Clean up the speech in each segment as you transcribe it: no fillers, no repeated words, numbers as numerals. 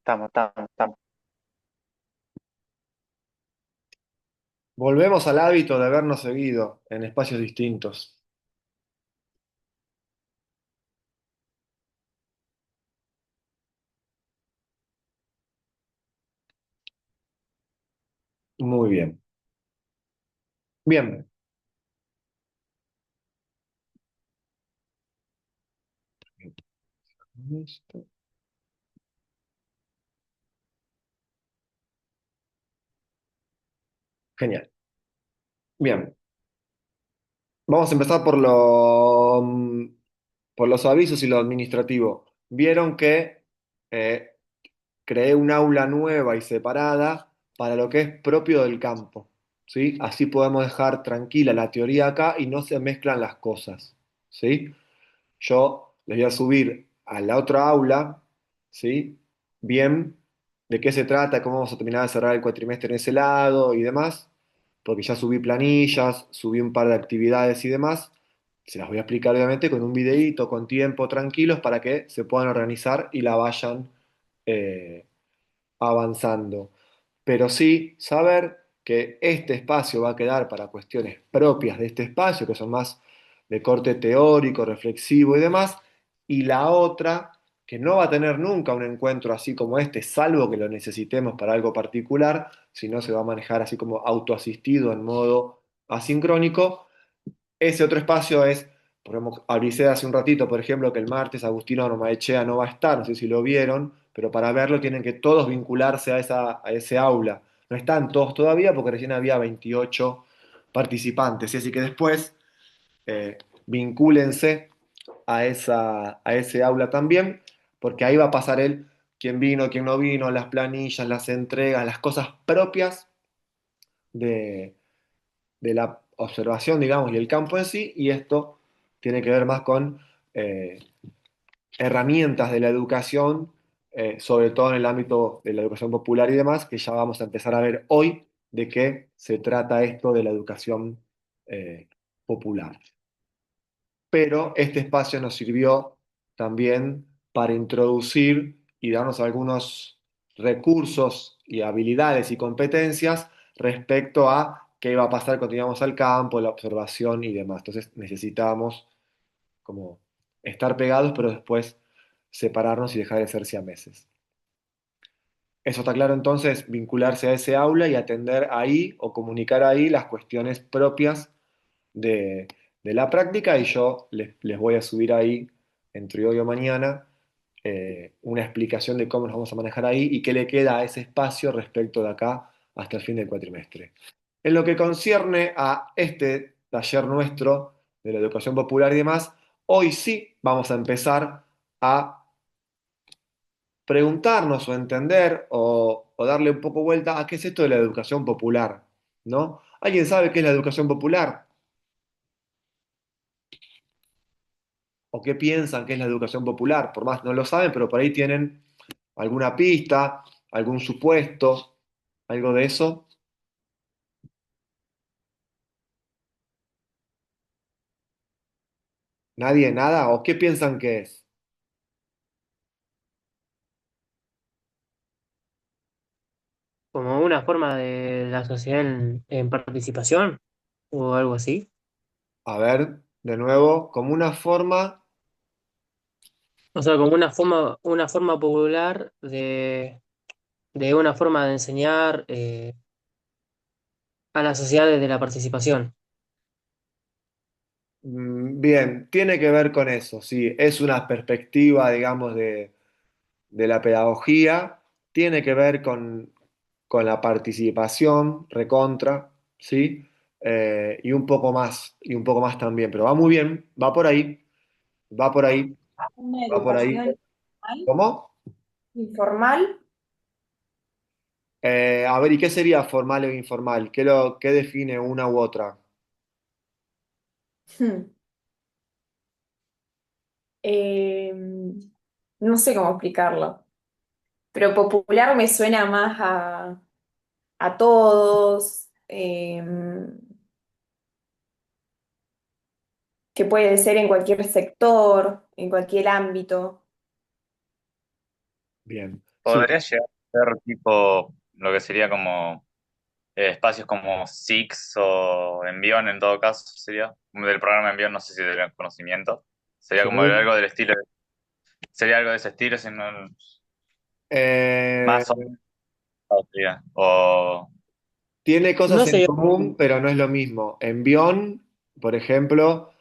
Estamos. Volvemos al hábito de vernos seguido en espacios distintos. Muy bien. Bien. Listo. Genial. Bien. Vamos a empezar por los avisos y lo administrativo. Vieron que eh, creé un aula nueva y separada para lo que es propio del campo. ¿Sí? Así podemos dejar tranquila la teoría acá y no se mezclan las cosas. ¿Sí? Yo les voy a subir a la otra aula, ¿sí? Bien, de qué se trata, cómo vamos a terminar de cerrar el cuatrimestre en ese lado y demás, porque ya subí planillas, subí un par de actividades y demás. Se las voy a explicar obviamente con un videíto, con tiempo, tranquilos, para que se puedan organizar y la vayan eh, avanzando. Pero sí saber que este espacio va a quedar para cuestiones propias de este espacio, que son más de corte teórico, reflexivo y demás, y la otra, que no va a tener nunca un encuentro así como este, salvo que lo necesitemos para algo particular, sino se va a manejar así como autoasistido en modo asincrónico. Ese otro espacio es, por ejemplo, avisé hace un ratito, por ejemplo, que el martes Agustino Ormaechea no va a estar, no sé si lo vieron, pero para verlo tienen que todos vincularse a ese aula. No están todos todavía porque recién había 28 participantes, y así que después vincúlense a ese aula también, porque ahí va a pasar él, quién vino, quién no vino, las planillas, las entregas, las cosas propias de, de la observación, digamos, y el campo en sí, y esto tiene que ver más con eh, herramientas de la educación, sobre todo en el ámbito de la educación popular y demás, que ya vamos a empezar a ver hoy de qué se trata esto de la educación popular. Pero este espacio nos sirvió también para introducir y darnos algunos recursos y habilidades y competencias respecto a qué iba a pasar cuando íbamos al campo, la observación y demás. Entonces necesitábamos como estar pegados, pero después separarnos y dejar de ser siameses. Eso está claro entonces, vincularse a ese aula y atender ahí o comunicar ahí las cuestiones propias de, de la práctica y yo les voy a subir ahí entre hoy o mañana una explicación de cómo nos vamos a manejar ahí y qué le queda a ese espacio respecto de acá hasta el fin del cuatrimestre. En lo que concierne a este taller nuestro de la educación popular y demás, hoy sí vamos a empezar a preguntarnos o entender o darle un poco vuelta a qué es esto de la educación popular, ¿no? ¿Alguien sabe qué es la educación popular? ¿O qué piensan que es la educación popular? Por más no lo saben, pero por ahí tienen alguna pista, algún supuesto, algo de eso. ¿Nadie, nada? ¿O qué piensan que es? Como una forma de la sociedad en participación o algo así. A ver, de nuevo, como una forma, O sea, como una forma popular de una forma de enseñar a la sociedad desde la participación. bien, tiene que ver con eso, sí, es una perspectiva, digamos, de la pedagogía, tiene que ver con la participación, recontra, ¿sí? Y un poco más también, pero va muy bien, va por ahí, va por ahí, Una va por ahí. educación informal. ¿Cómo? Informal. A ver, ¿y qué sería formal o informal? ¿Qué define una u otra? Hmm. Eh, no sé cómo explicarlo, pero popular me suena más a todos, que puede ser en cualquier sector, en cualquier ámbito. Bien. Sí, ¿Podría llegar a ser tipo lo que sería como espacios como Six o Envión en todo caso? Sería del programa Envión, no sé si del conocimiento. Sería como sí. algo del estilo, sería algo de ese estilo, sino Eh, más o menos sería. O Tiene cosas No en sería, común, pero no es lo mismo. Envión, por ejemplo,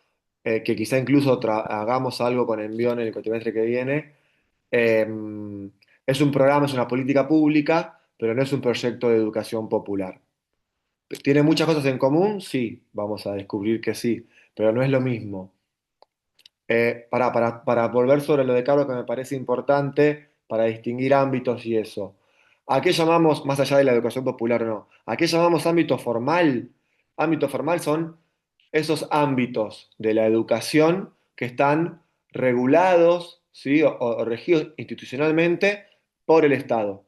que quizá incluso hagamos algo con Envión en el cuatrimestre que viene, eh, es un programa, es una política pública, pero no es un proyecto de educación popular. ¿Tiene muchas cosas en común? Sí, vamos a descubrir que sí, pero no es lo mismo. Para volver sobre lo de Carlos, que me parece importante para distinguir ámbitos y eso. ¿A qué llamamos, más allá de la educación popular o no? ¿A qué llamamos ámbito formal? Ámbito formal son esos ámbitos de la educación que están regulados, ¿sí? O regidos institucionalmente por el Estado.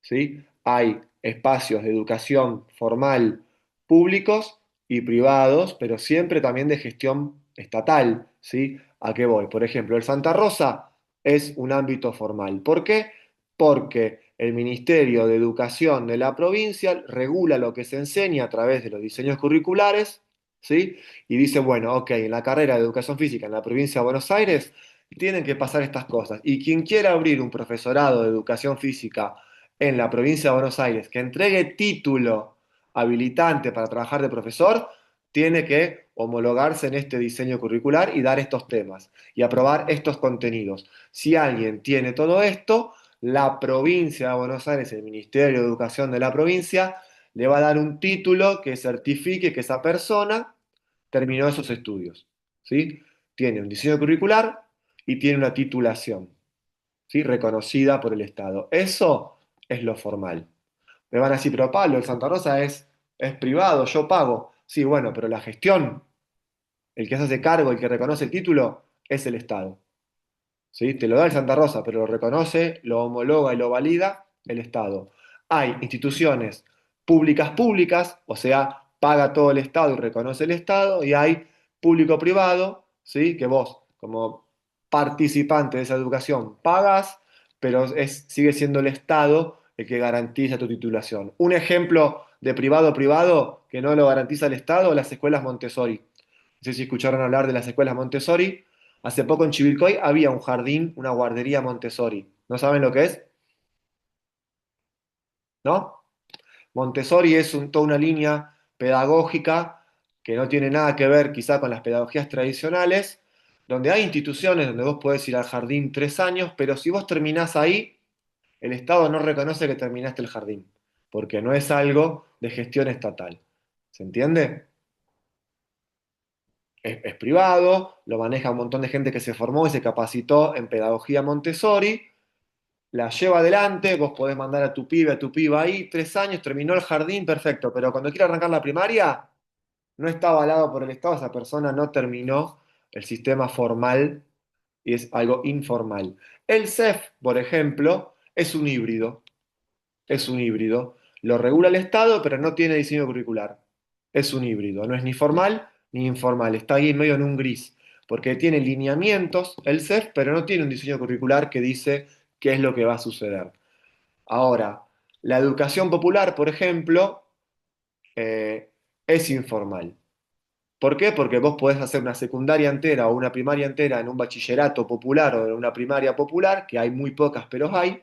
¿Sí? Hay espacios de educación formal públicos y privados, pero siempre también de gestión estatal, ¿sí? ¿A qué voy? Por ejemplo, el Santa Rosa es un ámbito formal. ¿Por qué? Porque el Ministerio de Educación de la provincia regula lo que se enseña a través de los diseños curriculares, ¿sí? Y dice, bueno, ok, en la carrera de educación física en la provincia de Buenos Aires tienen que pasar estas cosas. Y quien quiera abrir un profesorado de educación física en la provincia de Buenos Aires que entregue título habilitante para trabajar de profesor, tiene que homologarse en este diseño curricular y dar estos temas y aprobar estos contenidos. Si alguien tiene todo esto, la provincia de Buenos Aires, el Ministerio de Educación de la provincia, le va a dar un título que certifique que esa persona terminó esos estudios. ¿Sí? Tiene un diseño curricular y tiene una titulación, ¿sí? Reconocida por el Estado. Eso es lo formal. Me van a decir, pero Pablo, el Santa Rosa es privado, yo pago. Sí, bueno, pero la gestión, el que se hace cargo, el que reconoce el título, es el Estado. ¿Sí? Te lo da el Santa Rosa, pero lo reconoce, lo homologa y lo valida el Estado. Hay instituciones públicas, o sea, paga todo el Estado y reconoce el Estado, y hay público-privado, ¿sí? Que vos, como participante de esa educación, pagas, pero sigue siendo el Estado el que garantiza tu titulación. Un ejemplo de privado-privado que no lo garantiza el Estado, las escuelas Montessori. No sé si escucharon hablar de las escuelas Montessori. Hace poco en Chivilcoy había un jardín, una guardería Montessori. ¿No saben lo que es? ¿No? Montessori es toda una línea pedagógica que no tiene nada que ver quizá con las pedagogías tradicionales, donde hay instituciones donde vos podés ir al jardín 3 años, pero si vos terminás ahí, el Estado no reconoce que terminaste el jardín, porque no es algo de gestión estatal. ¿Se entiende? Es privado, lo maneja un montón de gente que se formó y se capacitó en pedagogía Montessori, la lleva adelante, vos podés mandar a tu pibe, a tu piba ahí, 3 años, terminó el jardín, perfecto, pero cuando quiere arrancar la primaria, no está avalado por el Estado, esa persona no terminó el sistema formal y es algo informal. El CEF, por ejemplo, es un híbrido, lo regula el Estado, pero no tiene diseño curricular. Es un híbrido, no es ni formal ni informal, está ahí en medio en un gris, porque tiene lineamientos, el CEF, pero no tiene un diseño curricular que dice qué es lo que va a suceder. Ahora, la educación popular, por ejemplo, es informal. ¿Por qué? Porque vos podés hacer una secundaria entera o una primaria entera en un bachillerato popular o en una primaria popular, que hay muy pocas, pero hay,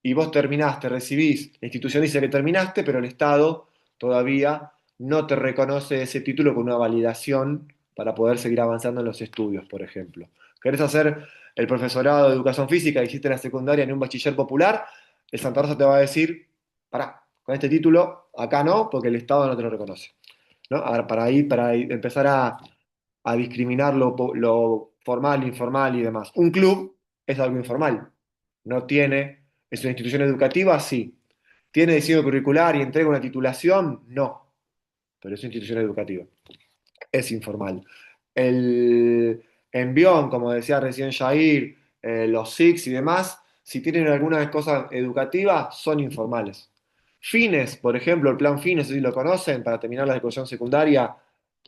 y vos terminaste, recibís, la institución dice que terminaste, pero el Estado todavía no te reconoce ese título con una validación para poder seguir avanzando en los estudios, por ejemplo. ¿Querés hacer el profesorado de educación física y hiciste la secundaria en un bachiller popular? El Santa Rosa te va a decir, pará, con este título acá no, porque el Estado no te lo reconoce. ¿No? Ahora, para empezar a discriminar lo formal, informal y demás. Un club es algo informal. No tiene, es una institución educativa, sí. ¿Tiene diseño curricular y entrega una titulación? No, pero es una institución educativa. Es informal. El envión, como decía recién Jair, los SIX y demás, si tienen alguna cosa educativa, son informales. Fines, por ejemplo, el plan Fines, si lo conocen, para terminar la educación secundaria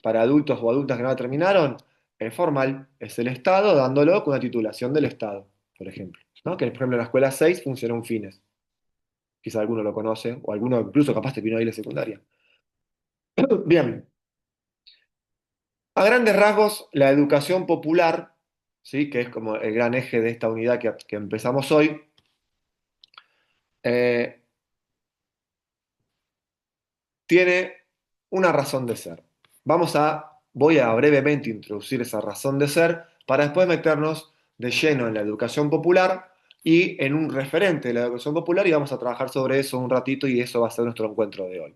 para adultos o adultas que no la terminaron, es formal, es el Estado dándolo con una titulación del Estado, por ejemplo. ¿no? Que por ejemplo en la escuela 6 funciona un fines. Quizá alguno lo conoce, o alguno incluso capaz te vino ahí la secundaria. Bien, a grandes rasgos, la educación popular, ¿sí? Que es como el gran eje de esta unidad que empezamos hoy, eh, tiene una razón de ser. Voy a brevemente introducir esa razón de ser para después meternos de lleno en la educación popular y en un referente de la educación popular y vamos a trabajar sobre eso un ratito y eso va a ser nuestro encuentro de hoy.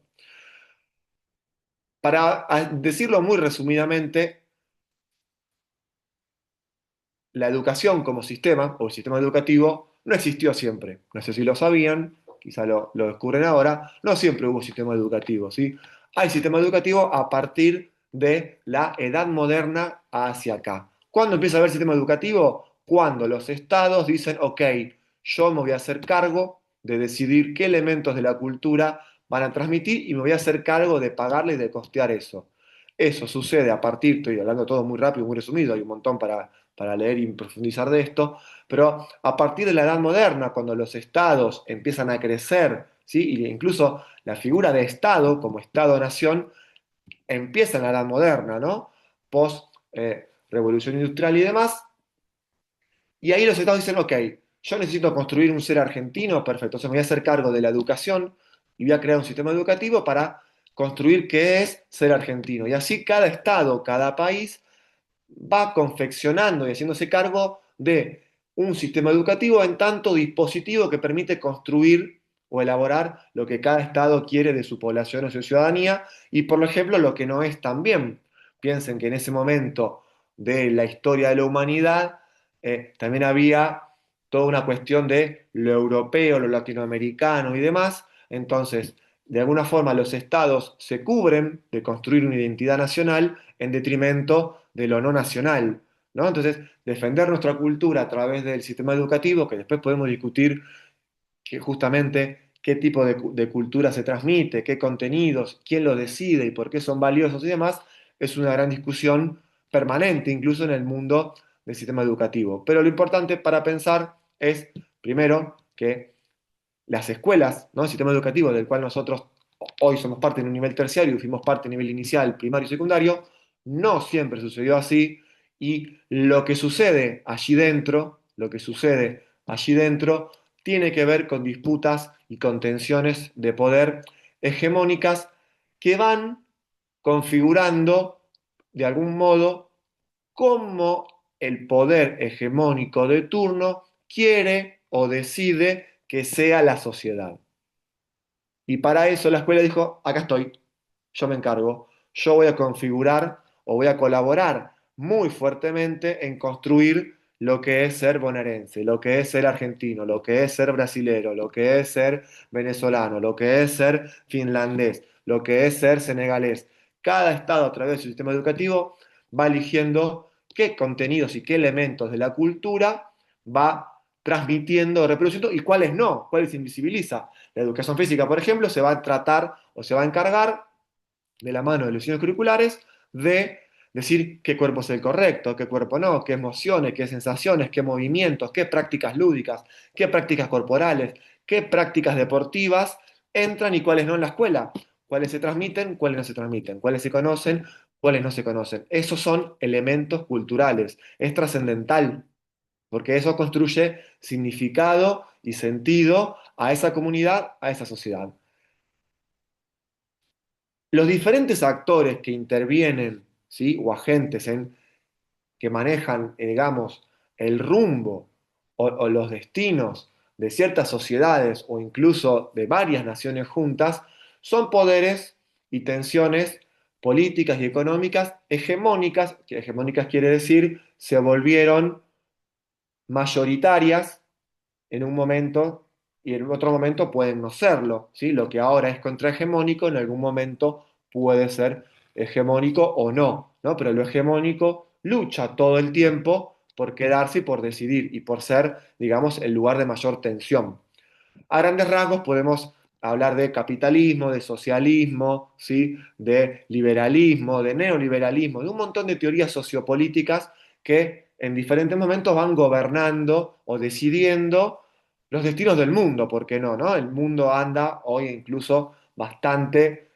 Para decirlo muy resumidamente, la educación como sistema o el sistema educativo no existió siempre. No sé si lo sabían, quizá lo descubren ahora. No siempre hubo sistema educativo, ¿sí? Hay sistema educativo a partir de la edad moderna hacia acá. ¿Cuándo empieza a haber sistema educativo? Cuando los estados dicen, ok, yo me voy a hacer cargo de decidir qué elementos de la cultura van a transmitir y me voy a hacer cargo de pagarle y de costear eso. Eso sucede a partir, estoy hablando todo muy rápido, muy resumido, hay un montón para leer y profundizar de esto, pero a partir de la Edad Moderna, cuando los estados empiezan a crecer, ¿sí? E incluso la figura de Estado como Estado-nación empieza en la Edad Moderna, ¿no? Post Revolución Industrial y demás, y ahí los estados dicen, ok, yo necesito construir un ser argentino, perfecto, entonces me voy a hacer cargo de la educación y voy a crear un sistema educativo para construir qué es ser argentino. Y así cada estado, cada país va confeccionando y haciéndose cargo de un sistema educativo en tanto dispositivo que permite construir o elaborar lo que cada estado quiere de su población o su ciudadanía y, por ejemplo, lo que no es también. Piensen que en ese momento de la historia de la humanidad también había toda una cuestión de lo europeo, lo latinoamericano y demás. Entonces, de alguna forma los estados se cubren de construir una identidad nacional en detrimento de lo no nacional, ¿no? Entonces, defender nuestra cultura a través del sistema educativo, que después podemos discutir que justamente qué tipo de cultura se transmite, qué contenidos, quién lo decide y por qué son valiosos y demás, es una gran discusión permanente, incluso en el mundo del sistema educativo. Pero lo importante para pensar es, primero, que las escuelas, ¿no? El sistema educativo del cual nosotros hoy somos parte en un nivel terciario y fuimos parte a nivel inicial, primario y secundario, no siempre sucedió así y lo que sucede allí dentro, lo que sucede allí dentro, tiene que ver con disputas y con tensiones de poder hegemónicas que van configurando de algún modo cómo el poder hegemónico de turno quiere o decide que sea la sociedad. Y para eso la escuela dijo, acá estoy, yo me encargo, yo voy a configurar o voy a colaborar muy fuertemente en construir lo que es ser bonaerense, lo que es ser argentino, lo que es ser brasilero, lo que es ser venezolano, lo que es ser finlandés, lo que es ser senegalés. Cada estado a través de su sistema educativo va eligiendo qué contenidos y qué elementos de la cultura va transmitiendo, reproduciendo y cuáles no, cuáles invisibiliza. La educación física, por ejemplo, se va a tratar o se va a encargar de la mano de los diseños curriculares de decir qué cuerpo es el correcto, qué cuerpo no, qué emociones, qué sensaciones, qué movimientos, qué prácticas lúdicas, qué prácticas corporales, qué prácticas deportivas entran y cuáles no en la escuela, cuáles se transmiten, cuáles no se transmiten, cuáles se conocen, cuáles no se conocen. Esos son elementos culturales, es trascendental porque eso construye significado y sentido a esa comunidad, a esa sociedad. Los diferentes actores que intervienen, ¿sí? O agentes que manejan, digamos, el rumbo o los destinos de ciertas sociedades o incluso de varias naciones juntas, son poderes y tensiones políticas y económicas hegemónicas, que hegemónicas quiere decir se volvieron mayoritarias en un momento y en otro momento pueden no serlo, ¿sí? Lo que ahora es contrahegemónico en algún momento puede ser hegemónico o no, ¿no? Pero lo hegemónico lucha todo el tiempo por quedarse y por decidir y por ser, digamos, el lugar de mayor tensión. A grandes rasgos podemos hablar de capitalismo, de socialismo, ¿sí? De liberalismo, de neoliberalismo, de un montón de teorías sociopolíticas que en diferentes momentos van gobernando o decidiendo los destinos del mundo, ¿por qué no, no? El mundo anda hoy incluso bastante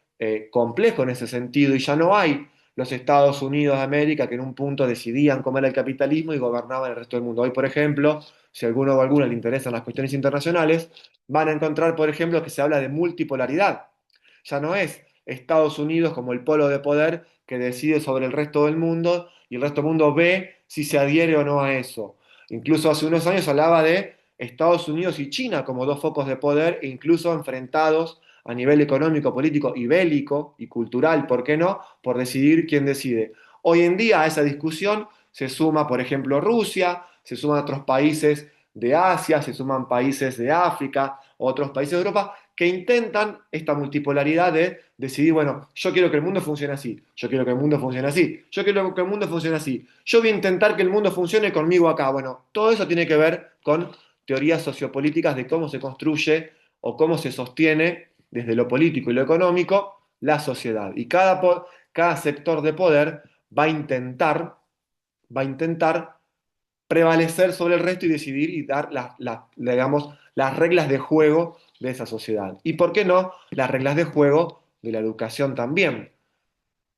complejo en ese sentido y ya no hay los Estados Unidos de América que en un punto decidían cómo era el capitalismo y gobernaban el resto del mundo. Hoy, por ejemplo, si a alguno o alguna le interesan las cuestiones internacionales, van a encontrar, por ejemplo, que se habla de multipolaridad. Ya no es Estados Unidos como el polo de poder que decide sobre el resto del mundo y el resto del mundo ve si se adhiere o no a eso. Incluso hace unos años hablaba de Estados Unidos y China como dos focos de poder, e incluso enfrentados a nivel económico, político y bélico y cultural, ¿por qué no?, por decidir quién decide. Hoy en día a esa discusión se suma, por ejemplo, Rusia, se suman otros países de Asia, se suman países de África, otros países de Europa, que intentan esta multipolaridad de decidir, bueno, yo quiero que el mundo funcione así, yo quiero que el mundo funcione así, yo quiero que el mundo funcione así, yo voy a intentar que el mundo funcione conmigo acá. Bueno, todo eso tiene que ver con teorías sociopolíticas de cómo se construye o cómo se sostiene desde lo político y lo económico la sociedad. Y cada sector de poder va a intentar prevalecer sobre el resto y decidir y dar digamos, las reglas de juego de esa sociedad. Y por qué no, las reglas de juego de la educación también.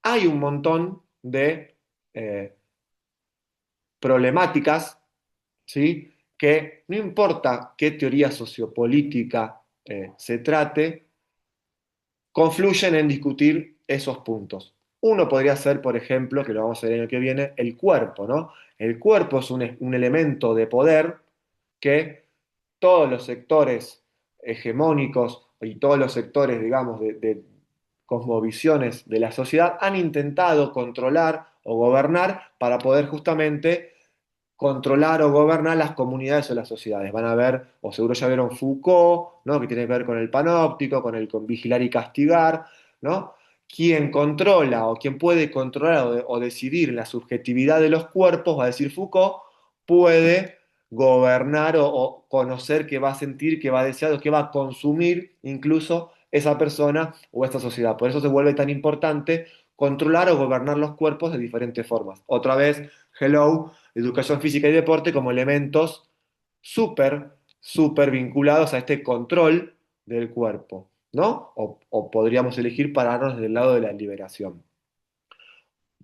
Hay un montón de problemáticas, ¿sí?, que no importa qué teoría sociopolítica se trate, confluyen en discutir esos puntos. Uno podría ser, por ejemplo, que lo vamos a ver en el que viene, el cuerpo, ¿no? El cuerpo es un elemento de poder que todos los sectores hegemónicos y todos los sectores, digamos, de cosmovisiones de la sociedad han intentado controlar o gobernar para poder justamente controlar o gobernar las comunidades o las sociedades. Van a ver, o seguro ya vieron Foucault, ¿no?, que tiene que ver con el panóptico, con vigilar y castigar, ¿no? Quien controla o quien puede controlar o decidir la subjetividad de los cuerpos, va a decir Foucault, puede gobernar o conocer qué va a sentir, qué va a desear o qué va a consumir incluso esa persona o esta sociedad. Por eso se vuelve tan importante controlar o gobernar los cuerpos de diferentes formas. Otra vez, hello, educación física y deporte como elementos súper, súper vinculados a este control del cuerpo, ¿no? O podríamos elegir pararnos del lado de la liberación.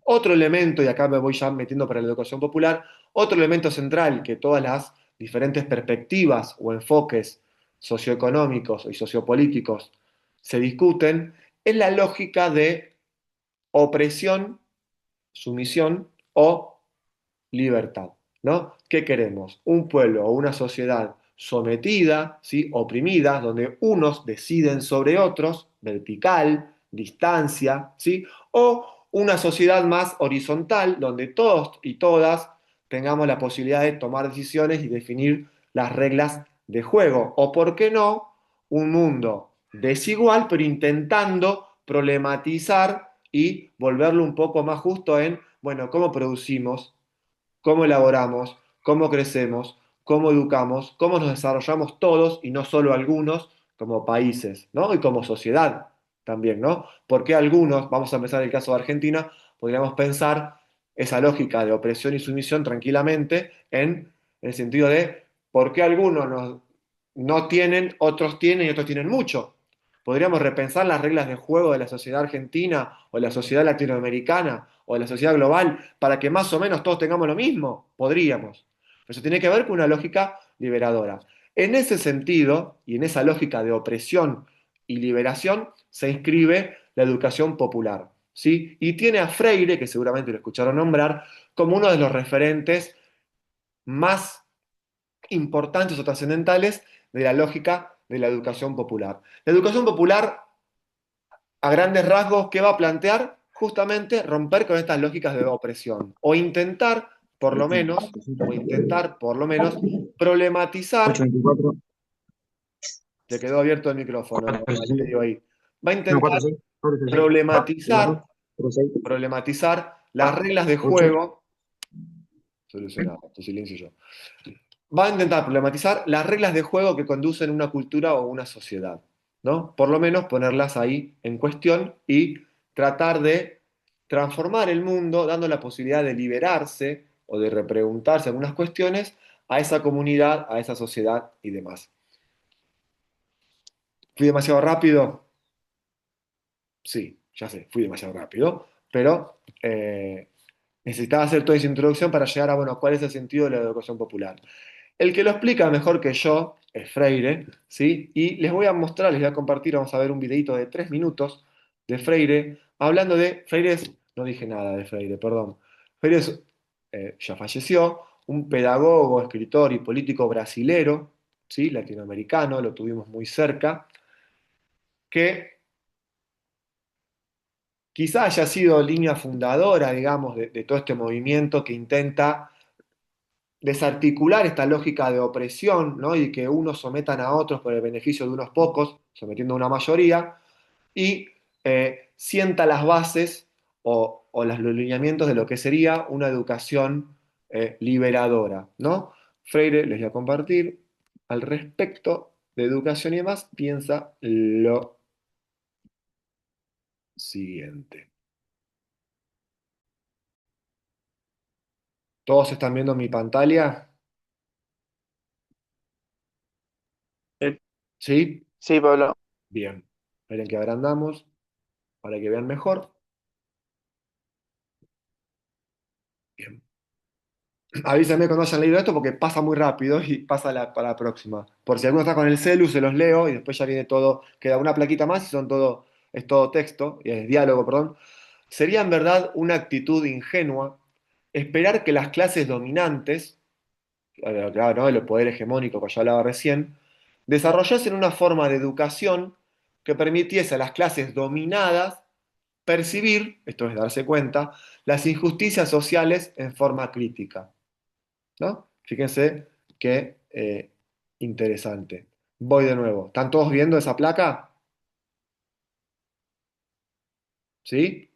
Otro elemento, y acá me voy ya metiendo para la educación popular, otro elemento central que todas las diferentes perspectivas o enfoques socioeconómicos y sociopolíticos se discuten, es la lógica de opresión, sumisión o libertad, ¿no? ¿Qué queremos? Un pueblo o una sociedad sometida, ¿sí?, oprimida, donde unos deciden sobre otros, vertical, distancia, ¿sí?, o una sociedad más horizontal, donde todos y todas tengamos la posibilidad de tomar decisiones y definir las reglas de juego, o por qué no, un mundo desigual, pero intentando problematizar y volverlo un poco más justo en, bueno, cómo producimos, cómo elaboramos, cómo crecemos, cómo educamos, cómo nos desarrollamos todos y no solo algunos como países, ¿no? Y como sociedad también, ¿no? Porque algunos, vamos a empezar el caso de Argentina, podríamos pensar esa lógica de opresión y sumisión tranquilamente en el sentido de por qué algunos no tienen, otros tienen y otros tienen mucho. Podríamos repensar las reglas de juego de la sociedad argentina o la sociedad latinoamericana o la sociedad global para que más o menos todos tengamos lo mismo. Podríamos. Pero eso tiene que ver con una lógica liberadora. En ese sentido, y en esa lógica de opresión y liberación, se inscribe la educación popular, ¿sí? Y tiene a Freire, que seguramente lo escucharon nombrar, como uno de los referentes más importantes o trascendentales de la lógica de la educación popular. La educación popular, a grandes rasgos, ¿qué va a plantear? Justamente romper con estas lógicas de opresión o intentar por lo menos problematizar, 824, te quedó abierto el micrófono, 465, Valerio, ahí, va a no, intentar 46, 436, problematizar, 46, problematizar las reglas de 8, juego, solucionado, tu silencio y yo, va a intentar problematizar las reglas de juego que conducen una cultura o una sociedad, ¿no? Por lo menos ponerlas ahí en cuestión y tratar de transformar el mundo dando la posibilidad de liberarse o de repreguntarse algunas cuestiones a esa comunidad, a esa sociedad y demás. ¿Fui demasiado rápido? Sí, ya sé, fui demasiado rápido, pero necesitaba hacer toda esa introducción para llegar a, bueno, cuál es el sentido de la educación popular. El que lo explica mejor que yo es Freire, ¿sí? Y les voy a mostrar, les voy a compartir, vamos a ver un videito de 3 minutos de Freire, hablando de, no dije nada de Freire, perdón. Freire ya falleció, un pedagogo, escritor y político brasilero, ¿sí? Latinoamericano, lo tuvimos muy cerca, que quizá haya sido línea fundadora, digamos, de todo este movimiento que intenta desarticular esta lógica de opresión, ¿no? Y que unos sometan a otros por el beneficio de unos pocos, sometiendo a una mayoría, y sienta las bases o los lineamientos de lo que sería una educación liberadora, ¿no? Freire, les voy a compartir, al respecto de educación y demás, piensa lo siguiente. ¿Todos están viendo mi pantalla? ¿Sí? Sí, Pablo. Bien. Esperen que agrandamos para que vean mejor. Bien. Avísenme cuando hayan leído esto porque pasa muy rápido y pasa para la próxima. Por si alguno está con el celu, se los leo y después ya viene todo, queda una plaquita más y es todo texto, y es diálogo, perdón. Sería en verdad una actitud ingenua esperar que las clases dominantes, claro, ¿no? El poder hegemónico que ya hablaba recién, desarrollasen una forma de educación que permitiese a las clases dominadas percibir, esto es darse cuenta, las injusticias sociales en forma crítica, ¿no? Fíjense qué interesante. Voy de nuevo. ¿Están todos viendo esa placa? ¿Sí?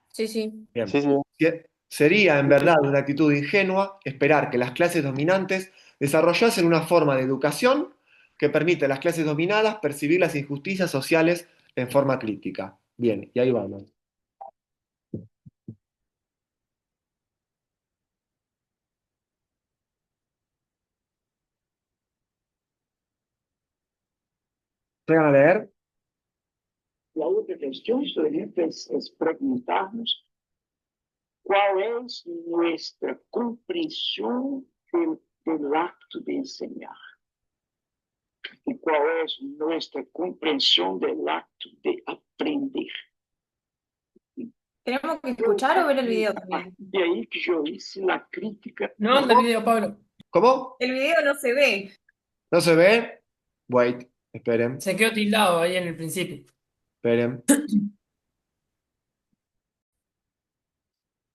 Sí, sí. Bien. Sí, sí. Sería en verdad una actitud ingenua esperar que las clases dominantes desarrollasen una forma de educación que permite a las clases dominadas percibir las injusticias sociales en forma crítica. Bien, y ahí vamos. ¿Llegan a leer? La outra questão, por exemplo, es preguntarnos cuál es nuestra comprensión del acto de enseñar y cuál es nuestra comprensión del acto de aprender. ¿Tenemos que escuchar o ver el video también? De ahí que yo hice la crítica. No anda el video, Pablo. ¿Cómo? El video no se ve. ¿No se ve? Wait, esperen, Se quedó tildado ahí en el principio. esperen.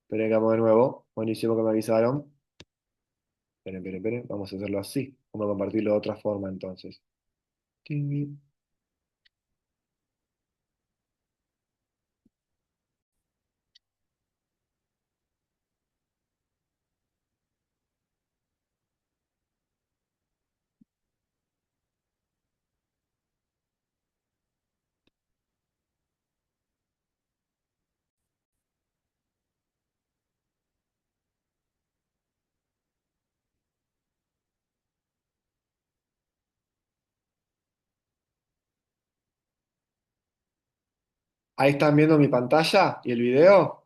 Esperen que vamos de nuevo. Buenísimo que me avisaron. Esperen. Vamos a hacerlo así. Vamos a compartirlo de otra forma entonces. Ting. Ahí están viendo mi pantalla y el video.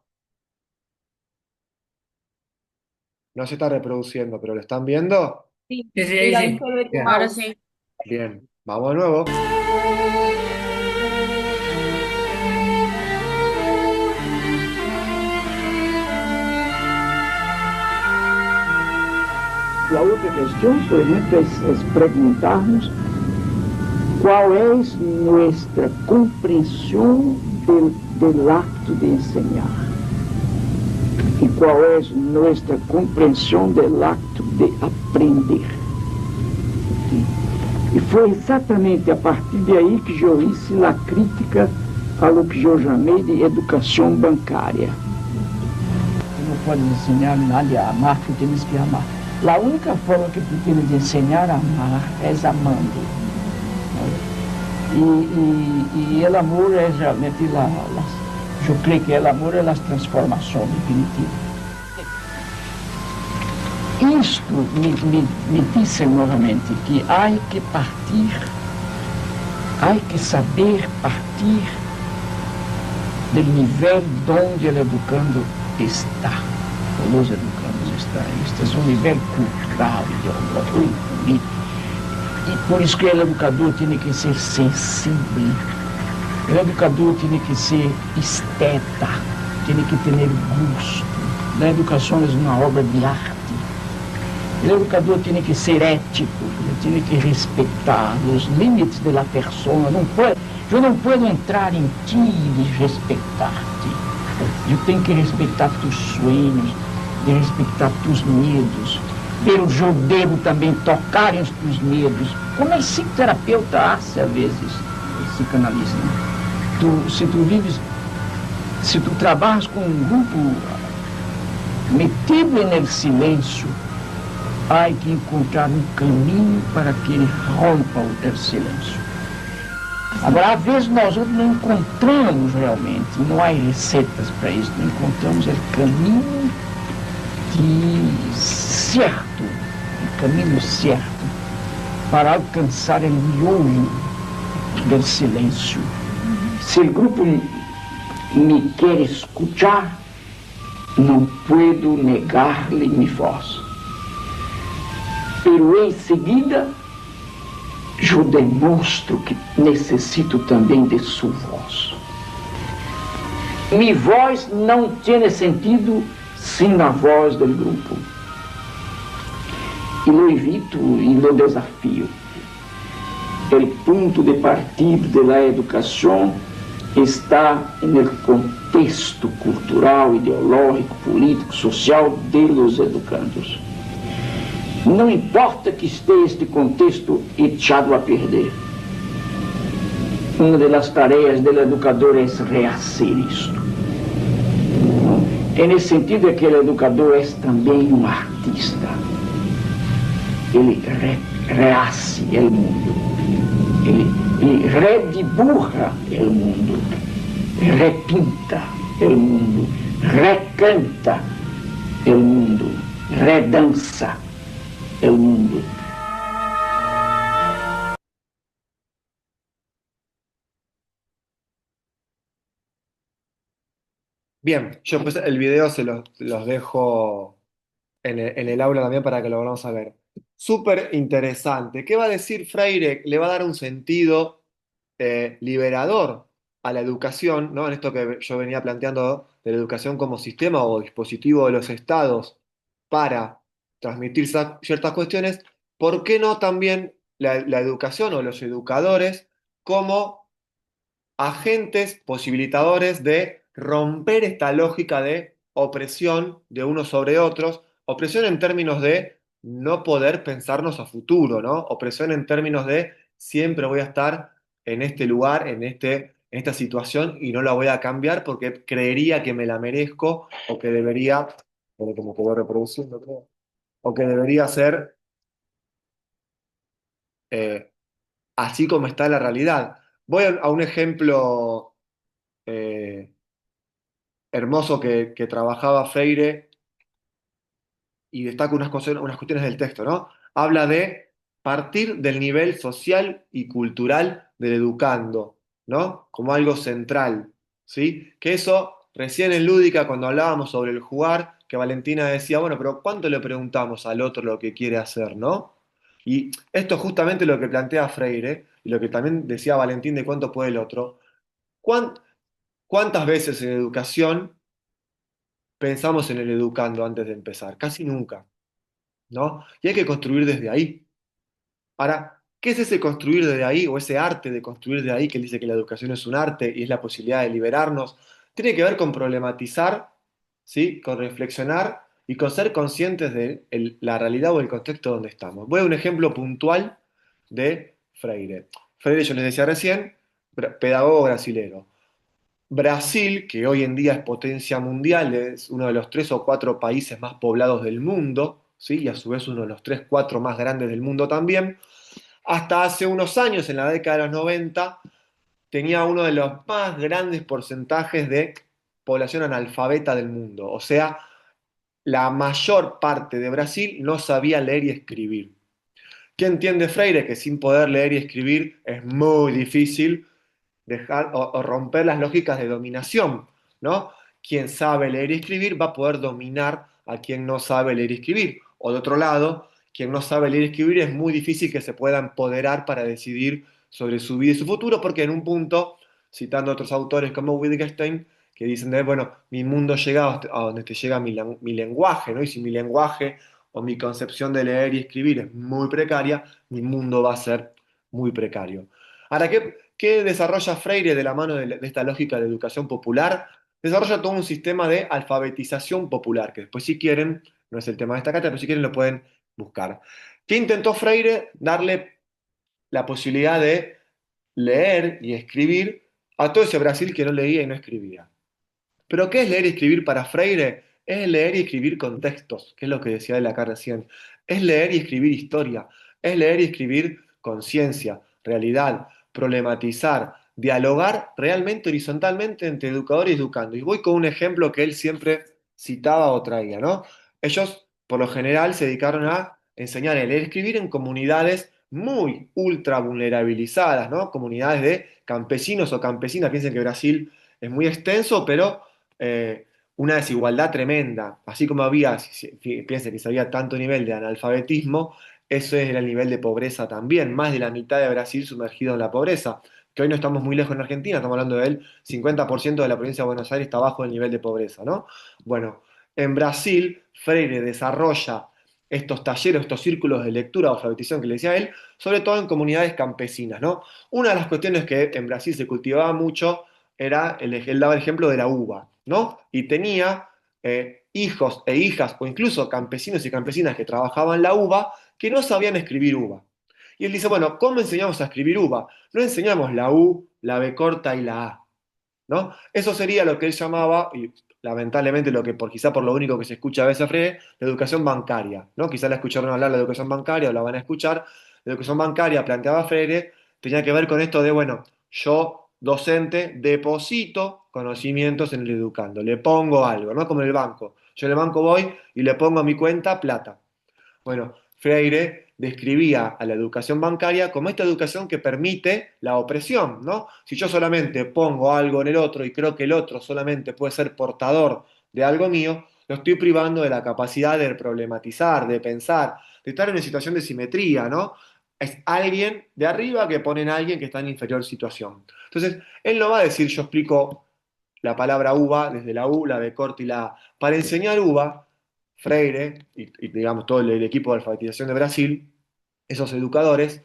No se está reproduciendo, pero ¿lo están viendo? Sí, Sí, sí, sí, ahí ahí sí. se ve tu Bien. mouse. Ahora sí. Bien, vamos de nuevo. La outra questão, por exemplo, es preguntarnos cuál es nuestra comprensión del acto de enseñar y cuál es nuestra comprensión del acto de aprender. E foi exatamente a partir de aí que eu hice a crítica a lo que eu chamei de educação bancária. Não podemos ensinar nadie a amar, que temos que amar. A única forma que tu tienes de ensinar a amar é amando. E o amor é realmente eu creio que o amor é a transformação definitiva. Isto me disse novamente que há que partir, há que saber partir do nível onde o educando está, ou os educandos estão. Este é um nível cultural, ideológico, político. E por isso que o educador tem que ser sensível, o educador tem que ser esteta, tem que ter gosto. A educação é uma obra de arte. O educador tem que ser ético, ele tem que respeitar os limites da pessoa. Eu não posso entrar em ti e respeitar-te. Eu tenho que respeitar tus sonhos, respeitar tus medos. Eu devo também tocar os teus medos. Como é psicoterapeuta hace, às vezes, psicanalista. Se tu trabalhas com um grupo metido no silêncio, há que encontrar um caminho para que ele rompa o silêncio. Agora, às vezes nós não encontramos realmente, não há receitas para isso, não encontramos o caminho certo, o caminho certo para alcançar o miolo do silêncio. Se o grupo me quer escutar, não puedo negar-lhe minha voz. Pero em seguida, eu demonstro que necessito também de sua voz. Minha voz não tem sentido sem a voz do grupo. E lo evito e lo desafio. O ponto de partida da educação está no contexto cultural, ideológico, político, social de los educandos. Não importa que esteja este contexto echado a perder. Uma das tarefas do educador é rehacer isto. É nesse sentido que o educador é também um artista. Ele rehace o mundo. Ele redibuja o mundo. Repinta o mundo. Recanta o mundo. Redança o mundo. Bien, yo pues el video los dejo en el aula también para que lo vamos a ver. Súper interesante. ¿Qué va a decir Freire? Le va a dar un sentido liberador a la educación, ¿no? En esto que yo venía planteando de la educación como sistema o dispositivo de los estados para transmitir ciertas cuestiones. ¿Por qué no también la educación o los educadores como agentes posibilitadores de romper esta lógica de opresión de unos sobre otros, opresión en términos de no poder pensarnos a futuro, ¿no? Opresión en términos de siempre voy a estar en este lugar, en esta situación y no la voy a cambiar porque creería que me la merezco o que debería, como que voy reproduciendo, creo, o que debería ser eh, así como está la realidad. Voy a un ejemplo eh, hermoso que trabajaba Freire y destaca unas cuestiones del texto, ¿no? Habla de partir del nivel social y cultural del educando, ¿no? Como algo central, ¿sí? Que eso, recién en Lúdica, cuando hablábamos sobre el jugar, que Valentina decía, bueno, pero ¿cuánto le preguntamos al otro lo que quiere hacer, ¿no? Y esto es justamente lo que plantea Freire, y lo que también decía Valentín de cuánto puede el otro. ¿Cuán- ¿Cuántas veces en educación pensamos en el educando antes de empezar? Casi nunca, ¿no? Y hay que construir desde ahí. Ahora, ¿qué es ese construir desde ahí o ese arte de construir de ahí que él dice que la educación es un arte y es la posibilidad de liberarnos? Tiene que ver con problematizar, ¿sí? Con reflexionar y con ser conscientes de la realidad o el contexto donde estamos. Voy a un ejemplo puntual de Freire. Freire, yo les decía recién, pedagogo brasilero. Brasil, que hoy en día es potencia mundial, es uno de los 3 o 4 países más poblados del mundo, ¿sí? Y a su vez uno de los 3, 4 más grandes del mundo también. Hasta hace unos años, en la década de los 90, tenía uno de los más grandes porcentajes de población analfabeta del mundo. O sea, la mayor parte de Brasil no sabía leer y escribir. ¿Qué entiende Freire? Que sin poder leer y escribir es muy difícil dejar o romper las lógicas de dominación, ¿no? Quien sabe leer y escribir va a poder dominar a quien no sabe leer y escribir. O de otro lado, quien no sabe leer y escribir es muy difícil que se pueda empoderar para decidir sobre su vida y su futuro, porque en un punto, citando a otros autores como Wittgenstein, que dicen de, bueno, mi mundo llega a donde te llega mi lenguaje, ¿no? Y si mi lenguaje o mi concepción de leer y escribir es muy precaria, mi mundo va a ser muy precario. Ahora, ¿qué desarrolla Freire de la mano de esta lógica de educación popular? Desarrolla todo un sistema de alfabetización popular, que después si quieren, no es el tema de esta cátedra, pero si quieren lo pueden buscar. ¿Qué intentó Freire? Darle la posibilidad de leer y escribir a todo ese Brasil que no leía y no escribía. ¿Pero qué es leer y escribir para Freire? Es leer y escribir contextos, que es lo que decía él acá recién. Es leer y escribir historia, es leer y escribir conciencia, realidad, problematizar, dialogar realmente horizontalmente entre educador y educando. Y voy con un ejemplo que él siempre citaba o traía, ¿no? Ellos, por lo general, se dedicaron a enseñar a leer y escribir en comunidades muy ultra vulnerabilizadas, ¿no? Comunidades de campesinos o campesinas. Piensen que Brasil es muy extenso, pero una desigualdad tremenda. Así como había, piensen que si había tanto nivel de analfabetismo, eso es el nivel de pobreza también. Más de la mitad de Brasil sumergido en la pobreza. Que hoy no estamos muy lejos en Argentina, estamos hablando del 50% de la provincia de Buenos Aires está bajo el nivel de pobreza, ¿no? Bueno, en Brasil, Freire desarrolla estos talleres, estos círculos de lectura o alfabetización que le decía él, sobre todo en comunidades campesinas, ¿no? Una de las cuestiones que en Brasil se cultivaba mucho era, él daba el ejemplo de la uva, ¿no? Y tenía hijos e hijas, o incluso campesinos y campesinas que trabajaban la uva, que no sabían escribir uva. Y él dice, bueno, ¿cómo enseñamos a escribir uva? No enseñamos la U, la B corta y la A, ¿no? Eso sería lo que él llamaba, y lamentablemente quizá por lo único que se escucha a veces Freire, la educación bancaria, ¿no? Quizá la escucharon hablar de la educación bancaria o la van a escuchar. La educación bancaria, planteaba Freire, tenía que ver con esto de, bueno, yo, docente, deposito conocimientos en el educando, le pongo algo, ¿no? Como en el banco. Yo en el banco voy y le pongo a mi cuenta plata. Bueno, Freire describía a la educación bancaria como esta educación que permite la opresión, ¿no? Si yo solamente pongo algo en el otro y creo que el otro solamente puede ser portador de algo mío, lo estoy privando de la capacidad de problematizar, de pensar, de estar en una situación de simetría, ¿no? Es alguien de arriba que pone en alguien que está en inferior situación. Entonces, él no va a decir, yo explico la palabra uva desde la U, la B corta y la A. Para enseñar uva, Freire digamos todo el equipo de alfabetización de Brasil, esos educadores,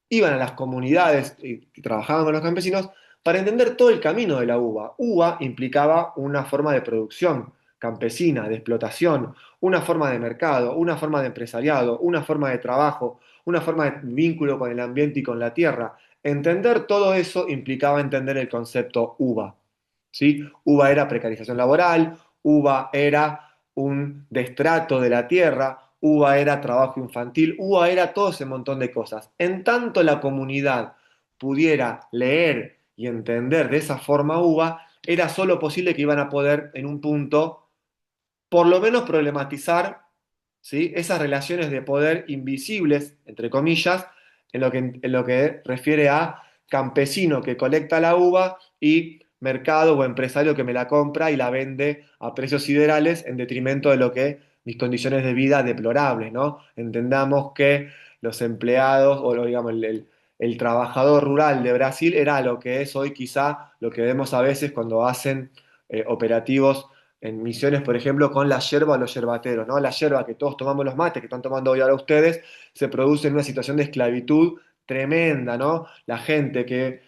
iban a las comunidades y trabajaban con los campesinos para entender todo el camino de la uva. Uva implicaba una forma de producción campesina, de explotación, una forma de mercado, una forma de empresariado, una forma de trabajo, una forma de vínculo con el ambiente y con la tierra. Entender todo eso implicaba entender el concepto uva. ¿Sí? Uva era precarización laboral, uva era un destrato de la tierra, UBA era trabajo infantil, UBA era todo ese montón de cosas. En tanto la comunidad pudiera leer y entender de esa forma UBA, era solo posible que iban a poder en un punto, por lo menos problematizar, ¿sí?, esas relaciones de poder invisibles, entre comillas, en lo que refiere a campesino que colecta la uva y mercado o empresario que me la compra y la vende a precios siderales en detrimento de lo que mis condiciones de vida deplorables, ¿no? Entendamos que los empleados o digamos el trabajador rural de Brasil era lo que es hoy quizá lo que vemos a veces cuando hacen operativos en Misiones, por ejemplo, con la yerba o los yerbateros, ¿no? La yerba que todos tomamos los mates, que están tomando hoy ahora ustedes, se produce en una situación de esclavitud tremenda, ¿no? La gente que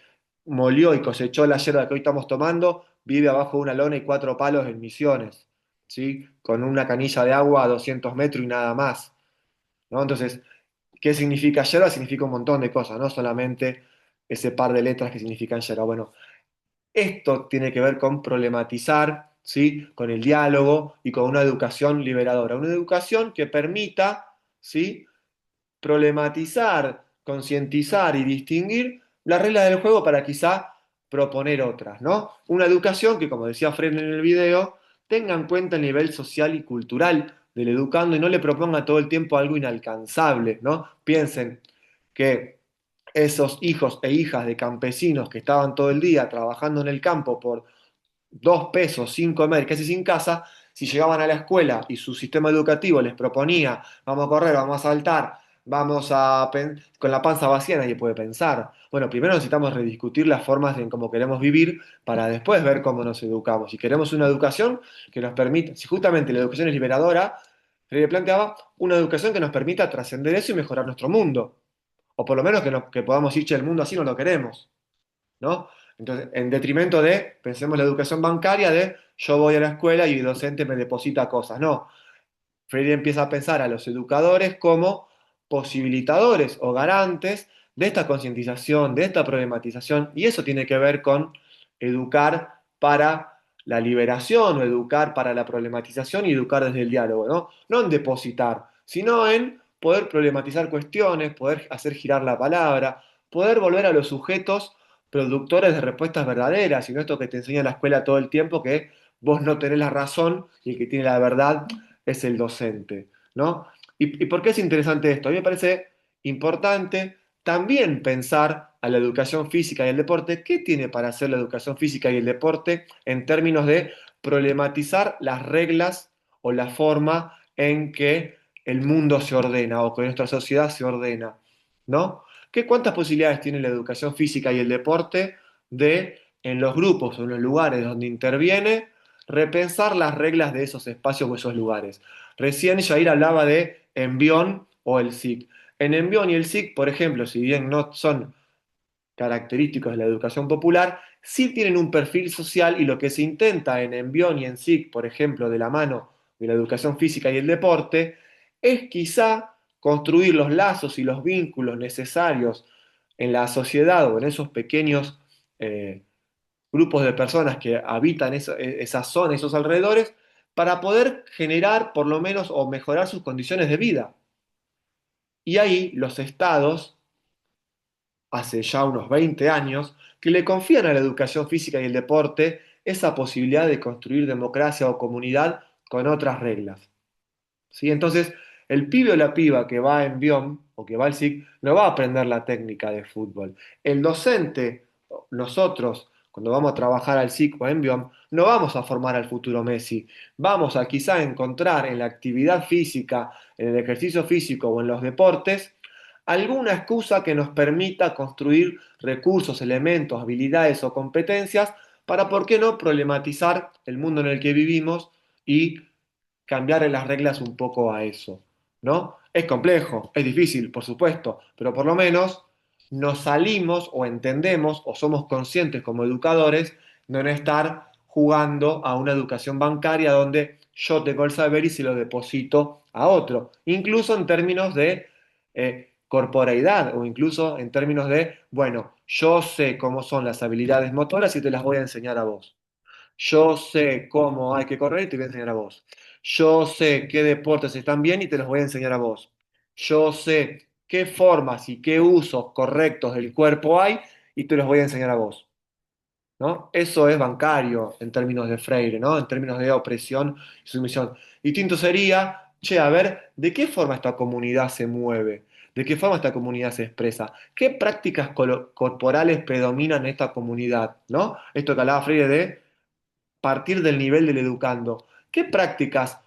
molió y cosechó la yerba que hoy estamos tomando vive abajo de una lona y cuatro palos en Misiones, ¿sí? Con una canilla de agua a 200 metros y nada más, ¿no? Entonces, ¿qué significa yerba? Significa un montón de cosas, no solamente ese par de letras que significan yerba. Bueno, esto tiene que ver con problematizar, ¿sí?, con el diálogo y con una educación liberadora. Una educación que permita, ¿sí?, problematizar, concientizar y distinguir las reglas del juego para quizá proponer otras, ¿no? Una educación que, como decía Fred en el video, tenga en cuenta el nivel social y cultural del educando y no le proponga todo el tiempo algo inalcanzable, ¿no? Piensen que esos hijos e hijas de campesinos que estaban todo el día trabajando en el campo por 2 pesos sin comer, casi sin casa, si llegaban a la escuela y su sistema educativo les proponía, vamos a correr, vamos a saltar, con la panza vacía nadie puede pensar. Bueno, primero necesitamos rediscutir las formas en cómo queremos vivir para después ver cómo nos educamos. Si queremos una educación que nos permita, si justamente la educación es liberadora, Freire planteaba una educación que nos permita trascender eso y mejorar nuestro mundo. O por lo menos que podamos ir, che, el mundo así no lo queremos, ¿no? Entonces, en detrimento de, pensemos la educación bancaria, de yo voy a la escuela y el docente me deposita cosas. No, Freire empieza a pensar a los educadores como posibilitadores o garantes de esta concientización, de esta problematización, y eso tiene que ver con educar para la liberación o educar para la problematización y educar desde el diálogo, ¿no? No en depositar, sino en poder problematizar cuestiones, poder hacer girar la palabra, poder volver a los sujetos productores de respuestas verdaderas, y no esto que te enseña la escuela todo el tiempo que vos no tenés la razón y el que tiene la verdad es el docente, ¿no? ¿Y por qué es interesante esto? A mí me parece importante también pensar a la educación física y el deporte, qué tiene para hacer la educación física y el deporte en términos de problematizar las reglas o la forma en que el mundo se ordena o que nuestra sociedad se ordena, ¿no? ¿Cuántas posibilidades tiene la educación física y el deporte de, en los grupos o en los lugares donde interviene, repensar las reglas de esos espacios o esos lugares? Recién Jair hablaba de Envión o el SIC. En Envión y el SIC, por ejemplo, si bien no son característicos de la educación popular, sí tienen un perfil social y lo que se intenta en Envión y en SIC, por ejemplo, de la mano de la educación física y el deporte, es quizá construir los lazos y los vínculos necesarios en la sociedad o en esos pequeños eh, grupos de personas que habitan esa zona, esos alrededores, para poder generar por lo menos o mejorar sus condiciones de vida. Y ahí los estados, hace ya unos 20 años, que le confían a la educación física y el deporte esa posibilidad de construir democracia o comunidad con otras reglas. ¿Sí? Entonces, el pibe o la piba que va en BIOM o que va al SIC no va a aprender la técnica de fútbol. El docente, nosotros, cuando vamos a trabajar al SIC o en BIOM, no vamos a formar al futuro Messi. Vamos a quizá encontrar en la actividad física, en el ejercicio físico o en los deportes, alguna excusa que nos permita construir recursos, elementos, habilidades o competencias para, ¿por qué no?, problematizar el mundo en el que vivimos y cambiar las reglas un poco a eso, ¿no? Es complejo, es difícil, por supuesto, pero por lo menos nos salimos o entendemos o somos conscientes como educadores de no estar jugando a una educación bancaria donde yo tengo el saber y se lo deposito a otro, incluso en términos de corporeidad o incluso en términos de, bueno, yo sé cómo son las habilidades motoras y te las voy a enseñar a vos. Yo sé cómo hay que correr y te voy a enseñar a vos. Yo sé qué deportes están bien y te los voy a enseñar a vos. Yo sé qué formas y qué usos correctos del cuerpo hay y te los voy a enseñar a vos, ¿no? Eso es bancario en términos de Freire, ¿no? En términos de opresión y sumisión. Distinto sería, che, a ver, ¿de qué forma esta comunidad se mueve? ¿De qué forma esta comunidad se expresa? ¿Qué prácticas corporales predominan en esta comunidad? ¿No? Esto que hablaba Freire de partir del nivel del educando. ¿Qué prácticas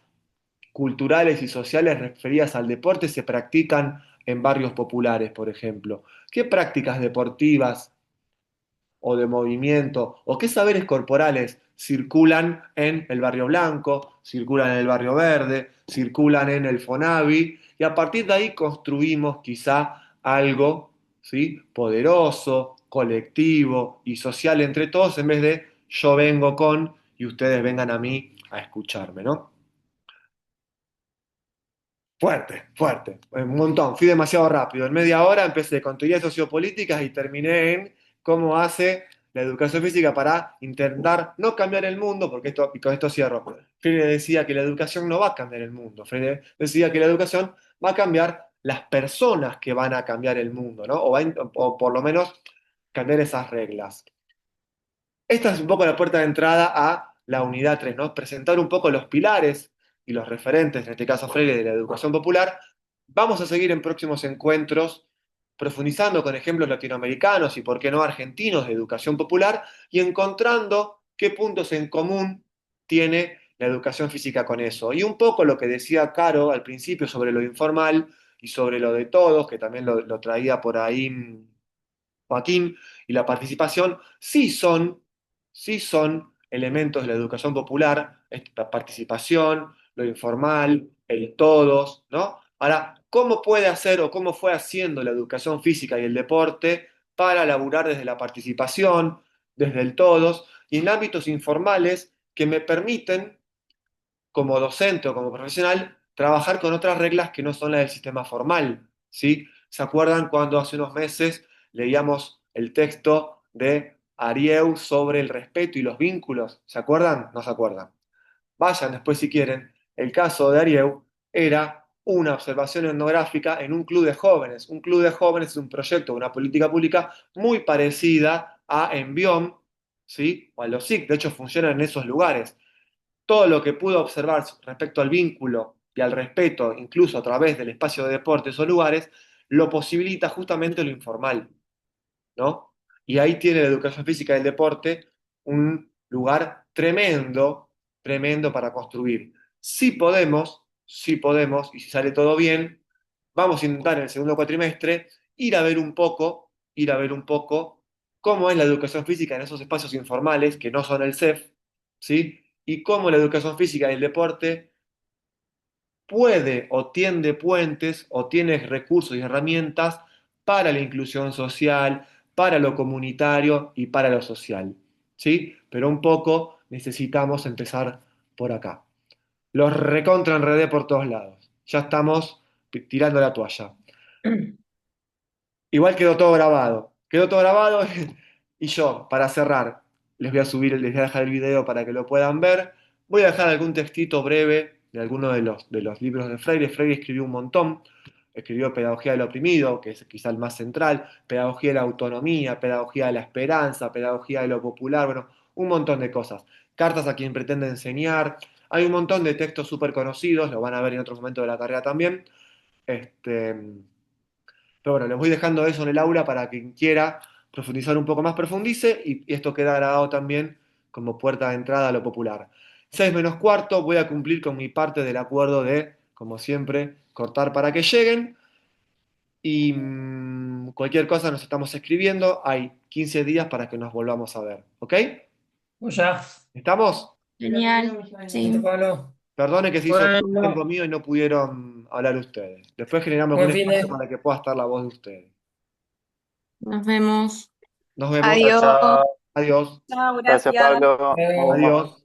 culturales y sociales referidas al deporte se practican en barrios populares, por ejemplo? ¿Qué prácticas deportivas o de movimiento o qué saberes corporales circulan en el barrio blanco, circulan en el barrio verde, circulan en el Fonavi? Y a partir de ahí construimos quizá algo, ¿sí?, poderoso, colectivo y social entre todos, en vez de yo vengo con y ustedes vengan a mí a escucharme, ¿no? Fuerte, fuerte, un montón. Fui demasiado rápido. En media hora empecé con teorías sociopolíticas y terminé en cómo hace la educación física para intentar no cambiar el mundo, porque esto, y con esto cierro. Freire decía que la educación no va a cambiar el mundo. Freire decía que la educación va a cambiar las personas que van a cambiar el mundo, ¿no? O por lo menos cambiar esas reglas. Esta es un poco la puerta de entrada a la unidad 3, ¿no? Presentar un poco los pilares y los referentes, en este caso Freire, de la educación popular. Vamos a seguir en próximos encuentros profundizando con ejemplos latinoamericanos y, por qué no, argentinos de educación popular y encontrando qué puntos en común tiene la educación física con eso. Y un poco lo que decía Caro al principio sobre lo informal y sobre lo de todos, que también lo traía por ahí Joaquín, y la participación, sí son elementos de la educación popular, esta participación, lo informal, el todos, ¿no? Ahora, ¿cómo puede hacer o cómo fue haciendo la educación física y el deporte para laburar desde la participación, desde el todos, y en ámbitos informales que me permiten como docente o como profesional, trabajar con otras reglas que no son las del sistema formal, ¿sí? ¿Se acuerdan cuando hace unos meses leíamos el texto de Arieu sobre el respeto y los vínculos? ¿Se acuerdan? No se acuerdan. Vayan después si quieren. El caso de Arieu era una observación etnográfica en un club de jóvenes. Un club de jóvenes es un proyecto, una política pública muy parecida a Envión, ¿sí? O a los SIC, de hecho funcionan en esos lugares. Todo lo que pudo observar respecto al vínculo y al respeto, incluso a través del espacio de deportes o lugares, lo posibilita justamente lo informal, ¿no? Y ahí tiene la educación física y el deporte un lugar tremendo, tremendo para construir. Sí podemos, y si sale todo bien, vamos a intentar en el segundo cuatrimestre ir a ver un poco cómo es la educación física en esos espacios informales que no son el CEF, ¿sí? Y cómo la educación física y el deporte puede o tiende puentes o tiene recursos y herramientas para la inclusión social, para lo comunitario y para lo social. ¿Sí? Pero un poco necesitamos empezar por acá. Los recontra enredé por todos lados. Ya estamos tirando la toalla. Igual quedó todo grabado y yo, para cerrar, les voy a dejar el video para que lo puedan ver. Voy a dejar algún textito breve de alguno de los libros de Freire. Freire escribió un montón. Escribió Pedagogía del Oprimido, que es quizá el más central, Pedagogía de la Autonomía, Pedagogía de la Esperanza, Pedagogía de lo Popular, bueno, un montón de cosas. Cartas a quien pretende enseñar. Hay un montón de textos súper conocidos, lo van a ver en otros momentos de la carrera también. Este, pero bueno, les voy dejando eso en el aula para quien quiera profundizar un poco más, profundice, y esto queda grabado también como puerta de entrada a lo popular. 6 menos cuarto, voy a cumplir con mi parte del acuerdo de, como siempre, cortar para que lleguen. Y cualquier cosa nos estamos escribiendo. Hay 15 días para que nos volvamos a ver. ¿Ok? Pues ya. ¿Estamos? Genial. Sí. Listo, Pablo. Perdone que se hizo tiempo Bueno, mío y no pudieron hablar ustedes. Después generamos un Buen fin espacio de. para que pueda estar la voz de ustedes. Nos vemos. Nos vemos. Chao, Adiós. chao. Adiós. Chao, Gracias, gracias. Pablo. Nos vemos. Adiós.